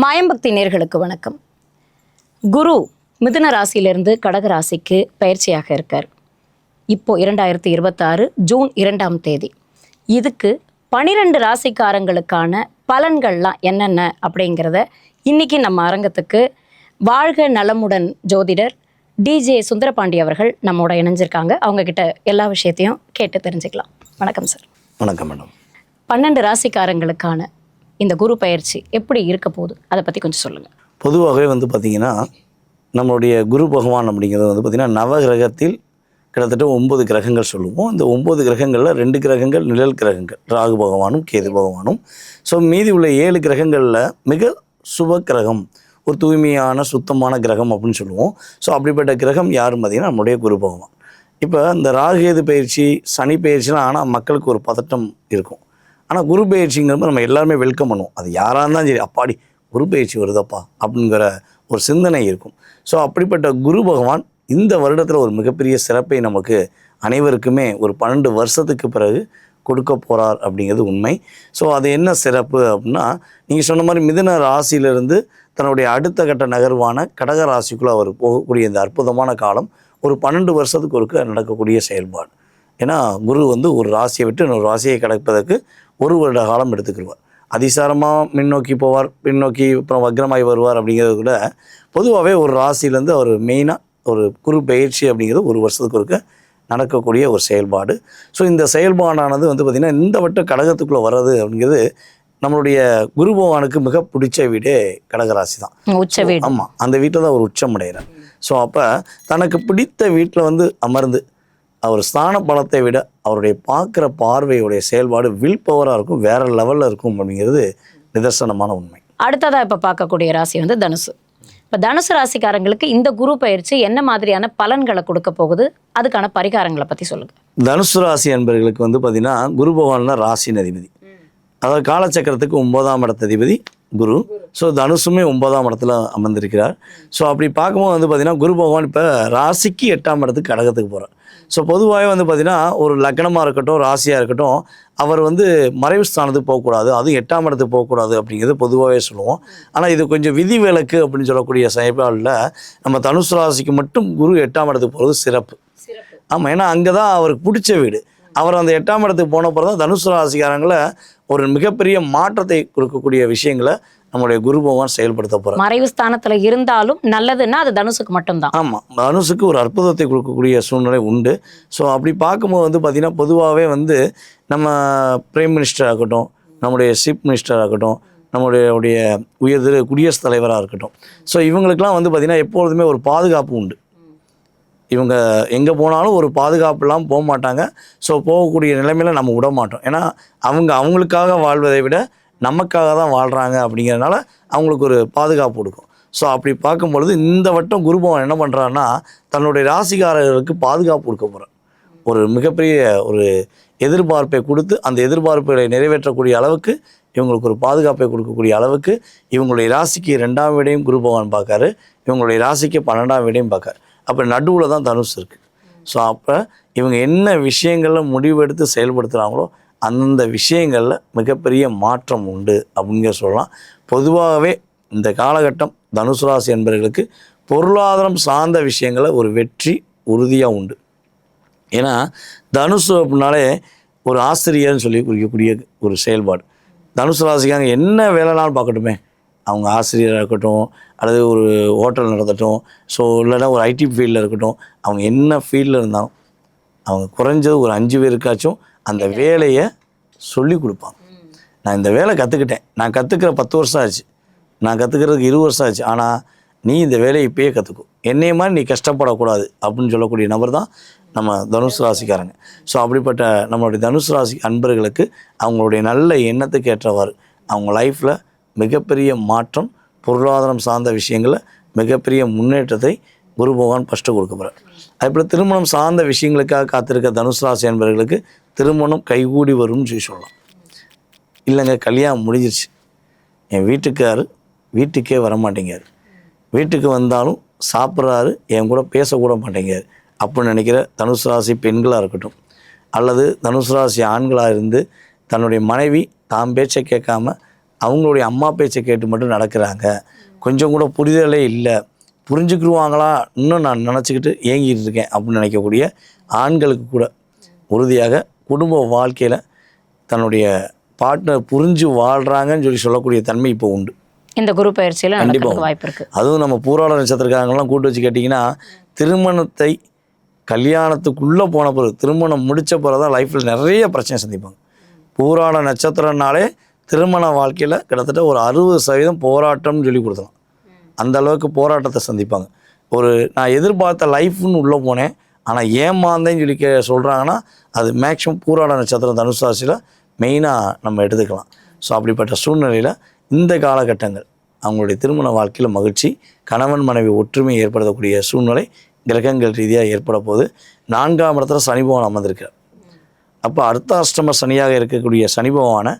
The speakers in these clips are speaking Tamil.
மாயம்பக்தி நேர்களுக்கு வணக்கம். குரு மிதுன ராசியிலிருந்து கடக ராசிக்கு பயிற்சியாக இருக்கார். இப்போ 2026 ஜூன் 2ஆம் தேதி. இதுக்கு 12 ராசிக்காரங்களுக்கான பலன்கள்லாம் என்னென்ன அப்படிங்கிறத இன்னைக்கு நம்ம அரங்கத்துக்கு வாழ்க நலமுடன் ஜோதிடர் டிஜே சுந்தரபாண்டி அவர்கள் நம்மோட இணைஞ்சிருக்காங்க. அவங்க கிட்ட எல்லா விஷயத்தையும் கேட்டு தெரிஞ்சுக்கலாம். வணக்கம் சார். வணக்கம் மேடம். 12 ராசிக்காரங்களுக்கான இந்த குரு பயிற்சி எப்படி இருக்க போகுது, அதை பற்றி கொஞ்சம் சொல்லுங்கள். பொதுவாகவே பார்த்திங்கன்னா நம்மளுடைய குரு பகவான் அப்படிங்கிறது பார்த்திங்கன்னா நவகிரகத்தில் கிட்டத்தட்ட 9 கிரகங்கள் சொல்லுவோம். இந்த 9 கிரகங்களில் 2 கிரகங்கள் நிழல் கிரகங்கள், ராகு பகவானும் கேது பகவானும். ஸோ மீதி உள்ள 7 கிரகங்களில் மிக சுப கிரகம், ஒரு தூய்மையான சுத்தமான கிரகம் அப்படின்னு சொல்லுவோம். ஸோ அப்படிப்பட்ட கிரகம் யாரும் பார்த்திங்கன்னா நம்முடைய குரு பகவான். இப்போ இந்த ராகுகேது பயிற்சி, சனி பயிற்சிலாம் ஆனால் மக்களுக்கு ஒரு பதட்டம் இருக்கும். ஆனால் குரு பயிற்சிங்கிறப்ப நம்ம எல்லாருமே வெல்கம் பண்ணுவோம். அது யாராக இருந்தாலும் சரி, அப்பாடி குரு பயிற்சி வருதப்பா அப்படிங்கிற ஒரு சிந்தனை இருக்கும். ஸோ அப்படிப்பட்ட குரு பகவான் இந்த வருடத்தில் ஒரு மிகப்பெரிய சிறப்பை நமக்கு அனைவருக்குமே ஒரு 12 வருஷத்துக்கு பிறகு கொடுக்க போகிறார் அப்படிங்கிறது உண்மை. ஸோ அது என்ன சிறப்பு அப்படின்னா, நீங்கள் சொன்ன மாதிரி மிதுன ராசியிலிருந்து தன்னுடைய அடுத்த கட்ட நகர்வான கடக ராசிக்குள்ளே அவர் போகக்கூடிய இந்த அற்புதமான காலம் ஒரு 12 வருஷத்துக்கு ஒருக்க நடக்கக்கூடிய செயல்பாடு. ஏன்னா குரு ஒரு ராசியை விட்டு இன்னொரு ராசியை கடப்பதற்கு 1 வருட காலம் எடுத்துக்கிடுவார். அதிசாரமாக முன்னோக்கி போவார், பின்னோக்கி அப்புறம் வக்ரமாகி வருவார். அப்படிங்கிறது கூட பொதுவாகவே ஒரு ராசியிலேருந்து அவர் மெயினாக ஒரு குரு பயிற்சி அப்படிங்கிறது 1 வருஷத்துக்கு ஒருக்க நடக்கக்கூடிய ஒரு செயல்பாடு. ஸோ இந்த செயல்பாடானது பார்த்திங்கன்னா இந்த வட்டம் கடகத்துக்குள்ளே வர்றது அப்படிங்கிறது நம்மளுடைய குரு பகவானுக்கு மிக பிடிச்ச வீடே கடகராசி தான், உச்ச வீடு. ஆமாம், அந்த வீட்டில் தான் அவர் உச்சம் அடைகிறார். ஸோ அப்போ தனக்கு பிடித்த வீட்டில் அமர்ந்து அவர் ஸ்தான பலத்தை விட அவருடைய பார்க்குற பார்வையுடைய செயல்பாடு வில் பவராக இருக்கும், வேறு லெவலில் இருக்கும் அப்படிங்கிறது நிதர்சனமான உண்மை. அடுத்ததாக இப்போ பார்க்கக்கூடிய ராசி தனுசு. இப்போ தனுசு ராசிக்காரங்களுக்கு இந்த குரு பயிற்சி என்ன மாதிரியான பலன்களை கொடுக்க போகுது, அதுக்கான பரிகாரங்களை பற்றி சொல்லுங்கள். தனுசு ராசி என்பவர்களுக்கு பார்த்திங்கன்னா குரு பகவான்னா ராசியின் அதிபதி, அதாவது காலச்சக்கரத்துக்கு 9ஆம் இடத்த அதிபதி குரு. ஸோ தனுசுமே 9ஆம் இடத்துல அமர்ந்திருக்கிறார். ஸோ அப்படி பார்க்கும்போது பார்த்திங்கன்னா குரு பகவான் இப்போ ராசிக்கு 8ஆம் இடத்துக்கு கடகத்துக்கு போகிறார். ஸோ பொதுவாகவே பார்த்திங்கன்னா ஒரு லக்னமாக இருக்கட்டும், ராசியாக இருக்கட்டும், அவர் மறைவு ஸ்தானத்துக்கு போகக்கூடாது, அதுவும் 8ஆம் இடத்துக்கு போகக்கூடாது அப்படிங்கிறது பொதுவாகவே சொல்லுவோம். ஆனால் இது கொஞ்சம் விதிவிலக்கு அப்படின்னு சொல்லக்கூடிய செயல்பாடில் நம்ம தனுசு ராசிக்கு மட்டும் குரு 8ஆம் இடத்துக்கு போகிறது சிறப்பு. ஆமாம், ஏன்னா அங்கே தான் அவருக்கு பிடிச்ச வீடு. அவர் அந்த 8ஆம் இடத்துக்கு போன பிறகு தான் தனுசு ராசிக்காரங்களை ஒரு மிகப்பெரிய மாற்றத்தை கொடுக்கக்கூடிய விஷயங்களை நம்முடைய குரு பகவான் செயல்படுத்த போகிறார். மறைவு ஸ்தானத்தில் இருந்தாலும் நல்லதுன்னா அது தனுசுக்கு மட்டும்தான். ஆமாம், தனுசுக்கு ஒரு அற்புதத்தை கொடுக்கக்கூடிய சூழ்நிலை உண்டு. ஸோ அப்படி பார்க்கும்போது பார்த்திங்கன்னா பொதுவாகவே நம்ம பிரைம் மினிஸ்டராக இருக்கட்டும், நம்முடைய சீஃப் மினிஸ்டராக இருக்கட்டும், நம்முடைய உயர் குடியரசுத் தலைவராக இருக்கட்டும், ஸோ இவங்களுக்கெல்லாம் பார்த்திங்கன்னா எப்பொழுதுமே ஒரு பாதுகாப்பு உண்டு. இவங்க எங்கே போனாலும் ஒரு பாதுகாப்புலாம் போக மாட்டாங்க. ஸோ போகக்கூடிய நிலைமையில் நம்ம விட மாட்டோம். ஏன்னா அவங்களுக்காக வாழ்வதை விட நமக்காக தான் வாழ்கிறாங்க. அப்படிங்கிறதுனால அவங்களுக்கு ஒரு பாதுகாப்பு கொடுக்கும். ஸோ அப்படி பார்க்கும்பொழுது இந்த வட்டம் குரு பகவான் என்ன பண்ணுறாருன்னா தன்னுடைய ராசிக்காரர்களுக்கு பாதுகாப்பு கொடுக்க போகிறார். ஒரு மிகப்பெரிய ஒரு எதிர்பார்ப்பை கொடுத்து அந்த எதிர்பார்ப்புகளை நிறைவேற்றக்கூடிய அளவுக்கு இவங்களுக்கு ஒரு பாதுகாப்பை கொடுக்கக்கூடிய அளவுக்கு இவங்களுடைய ராசிக்கு 2ஆம் வீடையும் குரு பகவான் பார்க்காரு, இவங்களுடைய ராசிக்கு 12ஆம் வீடையும் பார்க்காரு. அப்போ நடுவில் தான் தனுசு இருக்குது. ஸோ அப்போ இவங்க என்ன விஷயங்களில் முடிவெடுத்து செயல்படுத்துகிறாங்களோ அந்த விஷயங்களில் மிகப்பெரிய மாற்றம் உண்டு அப்படிங்கிற சொல்லலாம். பொதுவாகவே இந்த காலகட்டம் தனுசு ராசி என்பவர்களுக்கு பொருளாதாரம் சார்ந்த விஷயங்களில் ஒரு வெற்றி உறுதியாக உண்டு. ஏன்னா தனுசு அப்படின்னாலே ஒரு ஆசிரியர்னு சொல்லி குறிக்கக்கூடிய ஒரு செயல்பாடு. தனுசு ராசிக்காங்க என்ன வேலைனாலும் பார்க்கட்டுமே, அவங்க ஆசிரியராக இருக்கட்டும், அல்லது ஒரு ஹோட்டல் நடத்தட்டும், ஸோ இல்லைன்னா ஒரு ஐடி ஃபீல்டில் இருக்கட்டும், அவங்க என்ன ஃபீல்டில் இருந்தாலும் அவங்க குறைஞ்சது ஒரு 5 பேருக்காச்சும் அந்த வேலையை சொல்லி கொடுப்பாங்க. நான் இந்த வேலை கற்றுக்கிட்டேன், நான் கற்றுக்கிற 10 வருஷம் ஆச்சு, நான் கற்றுக்கிறதுக்கு 20 வருஷம் ஆச்சு, ஆனால் நீ இந்த வேலையை இப்போயே கற்றுக்கும், என்னைய மாதிரி நீ கஷ்டப்படக்கூடாது அப்படின்னு சொல்லக்கூடிய நபர் தான் நம்ம தனுசு ராசிக்காரங்க. ஸோ அப்படிப்பட்ட நம்மளுடைய தனுசு ராசி அன்பர்களுக்கு அவங்களுடைய நல்ல எண்ணத்துக்கு ஏற்றவாறு அவங்க லைஃப்பில் மிகப்பெரிய மாற்றம், பொருளாதாரம் சார்ந்த விஷயங்களில் மிகப்பெரிய முன்னேற்றத்தை குரு பகவான் ஃபஸ்ட்டு கொடுக்க போகிறார். அதுபோல் திருமணம் சார்ந்த விஷயங்களுக்காக காத்திருக்க தனுசு ராசி என்பவர்களுக்கு திருமணம் கைகூடி வரும்னு சொல்லலாம். இல்லைங்க கல்யாணம் முடிஞ்சிருச்சு, என் வீட்டுக்கே வரமாட்டேங்கார், வீட்டுக்கு வந்தாலும் சாப்பிட்றாரு, என் கூட பேசக்கூட மாட்டேங்கார் அப்படின்னு நினைக்கிற தனுசு ராசி பெண்களாக இருக்கட்டும், அல்லது தனுசு ராசி ஆண்களாக இருந்து தன்னுடைய மனைவி தாம் பேச்சை கேட்காம அவங்களுடைய அம்மா பேச்சை கேட்டு மட்டும் நடக்கிறாங்க, கொஞ்சம் கூட புரிதலே இல்லை, புரிஞ்சுக்கிடுவாங்களா இன்னும் நான் நினச்சிக்கிட்டு ஏங்கிட்டு இருக்கேன் அப்படின்னு நினைக்கக்கூடிய ஆண்களுக்கு கூட உறுதியாக குடும்ப வாழ்க்கையில் தன்னுடைய பார்ட்னர் புரிஞ்சு வாழ்கிறாங்கன்னு சொல்லக்கூடிய தன்மை இப்போ உண்டு. இந்த குரு பயிற்சியில் நடக்கிறதுக்கு வாய்ப்பு இருக்குது. அதுவும் நம்ம பூராட நட்சத்திரக்காரங்களாம் கூட்டு வச்சு கேட்டிங்கன்னா, திருமணத்தை கல்யாணத்துக்குள்ளே போன பிறகு, திருமணம் முடித்த பிறகு தான் லைஃப்பில் நிறைய பிரச்சனை சந்திப்பாங்க. பூராட நட்சத்திரம்னாலே திருமண வாழ்க்கையில் கிட்டத்தட்ட ஒரு 60% போராட்டம்னு சொல்லி கொடுத்தலாம். அந்த அளவுக்கு போராட்டத்தை சந்திப்பாங்க. நான் எதிர்பார்த்த லைஃப்னு உள்ளே போனேன், ஆனால் ஏமாந்தேன்னு சொல்லி சொல்கிறாங்கன்னா அது மேக்ஸிமம் பூராட நட்சத்திரம் தனுசு ராசியில் மெயினாக நம்ம எடுத்துக்கலாம். ஸோ அப்படிப்பட்ட சூழ்நிலையில் இந்த காலகட்டங்கள் அவங்களுடைய திருமண வாழ்க்கையில் மகிழ்ச்சி, கணவன் மனைவி ஒற்றுமை ஏற்படுத்தக்கூடிய சூழ்நிலை கிரகங்கள் ரீதியாக ஏற்பட போது 4ஆம் இடத்துல சனி பகவான் அமர்ந்திருக்கிறார். அப்போ அர்த்தாஷ்டம சனியாக இருக்கக்கூடிய சனி பகவானை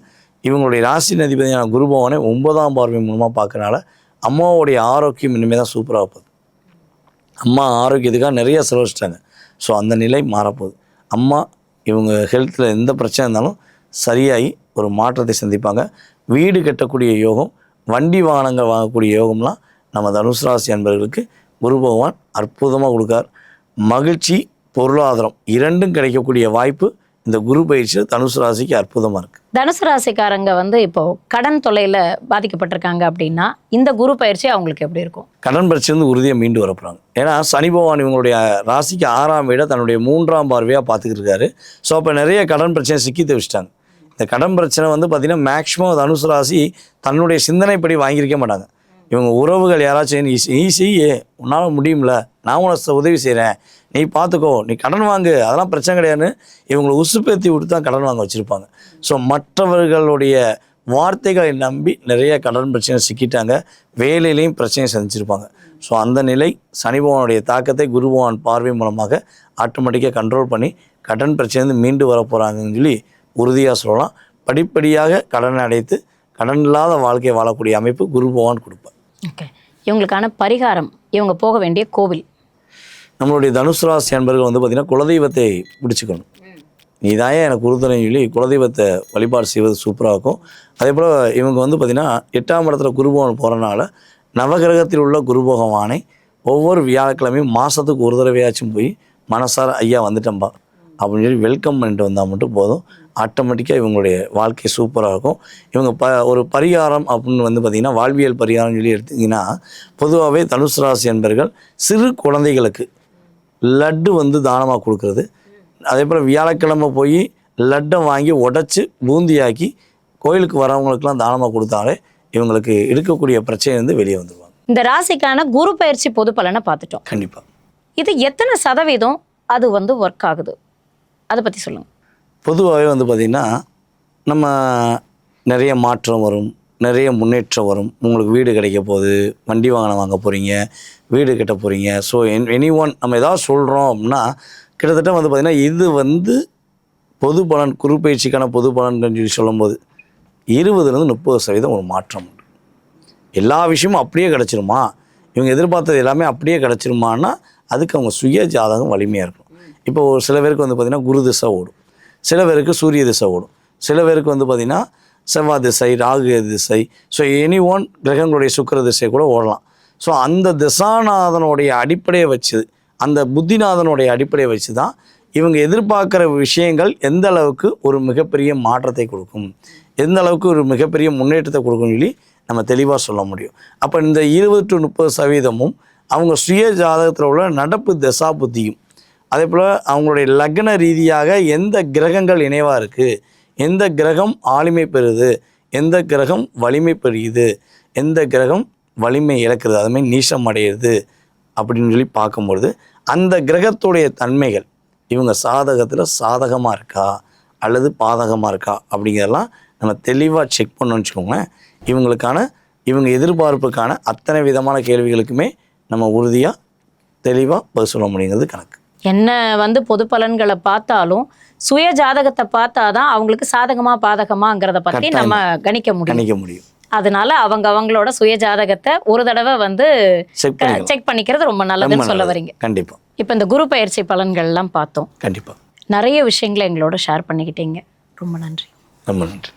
இவங்களுடைய ராசி அதிபதியான குரு பகவானை 9ஆம் பார்வை மூலமாக பார்க்கறனால அம்மாவுடைய ஆரோக்கியம் இனிமேல் தான் சூப்பராக போகுது. அம்மா ஆரோக்கியத்துக்காக நிறைய செலவழிச்சிட்டாங்க. ஸோ அந்த நிலை மாறப்போகுது. அம்மா இவங்க ஹெல்த்தில் எந்த பிரச்சனை இருந்தாலும் சரியாகி ஒரு மாற்றத்தை சந்திப்பாங்க. வீடு கட்டக்கூடிய யோகம், வண்டி வாகனங்கள் வாங்கக்கூடிய யோகம்லாம் நம்ம தனுசு ராசி அன்பர்களுக்கு குரு பகவான் அற்புதமாக கொடுக்கார். மகிழ்ச்சி, பொருளாதாரம் இரண்டும் கிடைக்கக்கூடிய வாய்ப்பு இந்த குரு பயிற்சியில் தனுசு ராசிக்கு அற்புதமாக இருக்குது. தனுசு ராசிக்காரங்க இப்போ கடன் தொல்லையில் பாதிக்கப்பட்டிருக்காங்க அப்படின்னா இந்த குரு பயிற்சி அவங்களுக்கு எப்படி இருக்கும்? கடன் பிரச்சனை உறுதியாக மீண்டு வரப்போகிறாங்க. ஏன்னா சனி பகவான் இவங்களுடைய ராசிக்கு 6ஆம் வீடை தன்னுடைய 3ஆம் பார்வையாக பார்த்துக்கிட்டு இருக்காரு. ஸோ அப்போ நிறைய கடன் பிரச்சனை சிக்கி தவிச்சிட்டாங்க. இந்த கடன் பிரச்சனை பார்த்திங்கன்னா மேக்ஸிமம் தனுசு ராசி தன்னுடைய சிந்தனைப்படி வாங்கியிருக்க மாட்டாங்க. இவங்க உறவுகள் யாராச்சும் நீ செய்ய, உன்னால் முடியும்ல, நான் உனக்கு உதவி செய்கிறேன், நீ பார்த்துக்கோ, நீ கடன் வாங்கு, அதெல்லாம் பிரச்சனை கிடையாதுன்னு இவங்களை உசுப்பேற்றி விட்டு தான் கடன் வாங்க வச்சுருப்பாங்க. ஸோ மற்றவர்களுடைய வார்த்தைகளை நம்பி நிறைய கடன் பிரச்சனை சிக்கிட்டாங்க. வேலையிலையும் பிரச்சனையை சந்திச்சிருப்பாங்க. ஸோ அந்த நிலை சனி பகவானுடைய தாக்கத்தை குரு பகவான் பார்வை மூலமாக ஆட்டோமேட்டிக்காக கண்ட்ரோல் பண்ணி கடன் பிரச்சனை மீண்டு வர போகிறாங்கன்னு சொல்லி உறுதியாக சொல்லலாம். படிப்படியாக கடனை அடைத்து கடன் இல்லாத வாழ்க்கையை வாழக்கூடிய அமைப்பு குரு பகவான் கொடுப்பார். ஓகே, இவங்களுக்கான பரிகாரம், இவங்க போக வேண்டிய கோவில்? நம்மளுடைய தனுசு ராசி அன்பர்கள் பார்த்திங்கன்னா குலதெய்வத்தை பிடிச்சிக்கணும். நீ தான் எனக்கு உறுதுணைன்னு சொல்லி குலதெய்வத்தை வழிபாடு செய்வது சூப்பராக இருக்கும். அதே போல் இவங்க பார்த்திங்கன்னா 8ஆம் இடத்துல குரு பகவான் போகிறனால நவகிரகத்தில் உள்ள குரு பகவானை ஒவ்வொரு வியாழக்கிழமையும் மாதத்துக்கு ஒரு தடவையாச்சும் போய் மனசார ஐயா வந்துட்டம்பா அப்படின்னு சொல்லி வெல்கம் பண்ணிட்டு வந்தால் மட்டும் போதும். ஆட்டோமேட்டிக்காக இவங்களுடைய வாழ்க்கை சூப்பராக இருக்கும். இவங்க ஒரு பரிகாரம் அப்படின்னு பார்த்திங்கன்னா வாழ்வியல் பரிகாரம் சொல்லி எடுத்திங்கன்னா பொதுவாகவே தனுசு ராசி அன்பர்கள் சிறு குழந்தைகளுக்கு லட்டு தானமாக கொடுக்குறது, அதே போல் வியாழக்கிழமை போய் லட்டை வாங்கி உடச்சி பூந்தியாக்கி கோயிலுக்கு வரவங்களுக்கெல்லாம் தானமாக கொடுத்தாலே இவங்களுக்கு இருக்கக்கூடிய பிரச்சனை வெளியே வந்துடுவாங்க. இந்த ராசிக்கான குரு பயிற்சி பொது பலனை பார்த்துட்டோம். கண்டிப்பாக இது எத்தனை சதவீதம் அது ஒர்க் ஆகுது, அதை பற்றி சொல்லுங்கள். பொதுவாகவே பார்த்திங்கன்னா நம்ம நிறைய மாற்றம் வரும், நிறைய முன்னேற்றம் வரும். உங்களுக்கு வீடு கிடைக்க போகுது, வண்டி வாகனம் வாங்க போகிறீங்க, வீடு கட்ட போகிறீங்க. ஸோ நம்ம ஏதாவது சொல்கிறோம் அப்படின்னா கிட்டத்தட்ட பார்த்திங்கன்னா இது பொது பலன், குரு பயிற்சிக்கான பொது பலன் சொல்லி சொல்லும்போது 20-30% ஒரு மாற்றம் உண்டு. எல்லா விஷயமும் அப்படியே கிடச்சிருமா, இவங்க எதிர்பார்த்தது எல்லாமே அப்படியே கிடச்சிருமான்னா அதுக்கு அவங்க சுய ஜாதகம் வலிமையாக இருக்கும். இப்போ ஒரு சில பேருக்கு பார்த்திங்கன்னா குரு திசை ஓடும், சில பேருக்கு சூரிய திசை ஓடும், சில பேருக்கு பார்த்திங்கன்னா செவ்வாய் திசை, ராகு திசை, ஸோ கிரகங்களுடைய சுக்கிர திசை கூட ஓடலாம். ஸோ அந்த திசாநாதனுடைய அடிப்படையை வச்சு, அந்த புத்திநாதனுடைய அடிப்படையை வச்சு தான் இவங்க எதிர்பார்க்குற விஷயங்கள் எந்த அளவுக்கு ஒரு மிகப்பெரிய மாற்றத்தை கொடுக்கும், எந்த அளவுக்கு ஒரு மிகப்பெரிய முன்னேற்றத்தை கொடுக்கும்னு சொல்லி நம்ம தெளிவாக சொல்ல முடியும். அப்போ இந்த 20-30% அவங்க சுய ஜாதகத்தில் உள்ள நடப்பு திசா புத்தியும், அதே போல் அவங்களுடைய லக்ன ரீதியாக எந்த கிரகங்கள் இணைவாக இருக்குது, எந்த கிரகம் ஆளுமை பெறுது, எந்த கிரகம் வலிமை பெறுகிறது, எந்த கிரகம் வலிமை இழக்கிறது, அதுமாதிரி நீசம் அடையிறது அப்படின்னு சொல்லி பார்க்கும்பொழுது அந்த கிரகத்துடைய தன்மைகள் இவங்க சாதகத்தில் சாதகமாக இருக்கா அல்லது பாதகமாக இருக்கா அப்படிங்கிறதெல்லாம் நம்ம தெளிவாக செக் பண்ணோன்னு வச்சுக்கோங்களேன். இவங்க எதிர்பார்ப்புக்கான அத்தனை விதமான கேள்விகளுக்குமே நம்ம உறுதியாக தெளிவாக பதில் சொல்ல முடியுங்கிறது கணக்கு. என்ன பொது பலன்களை பார்த்தாலும் சுய ஜாதகத்தை பார்த்தாதான் அவங்களுக்கு சாதகமா பாதகமாங்கிறத பற்றி நம்ம கணிக்க முடியும். அதனால அவங்களோட சுய ஜாதகத்தை ஒரு தடவை செக் பண்ணிக்கிறது ரொம்ப நல்லதுன்னு சொல்ல வரீங்க. கண்டிப்பா. இப்போ இந்த குரு பயிற்சி பலன்கள் எல்லாம் பார்த்தோம். கண்டிப்பா நிறைய விஷயங்களை எங்களோட ஷேர் பண்ணிக்கிட்டீங்க. ரொம்ப நன்றி. ரொம்ப நன்றி.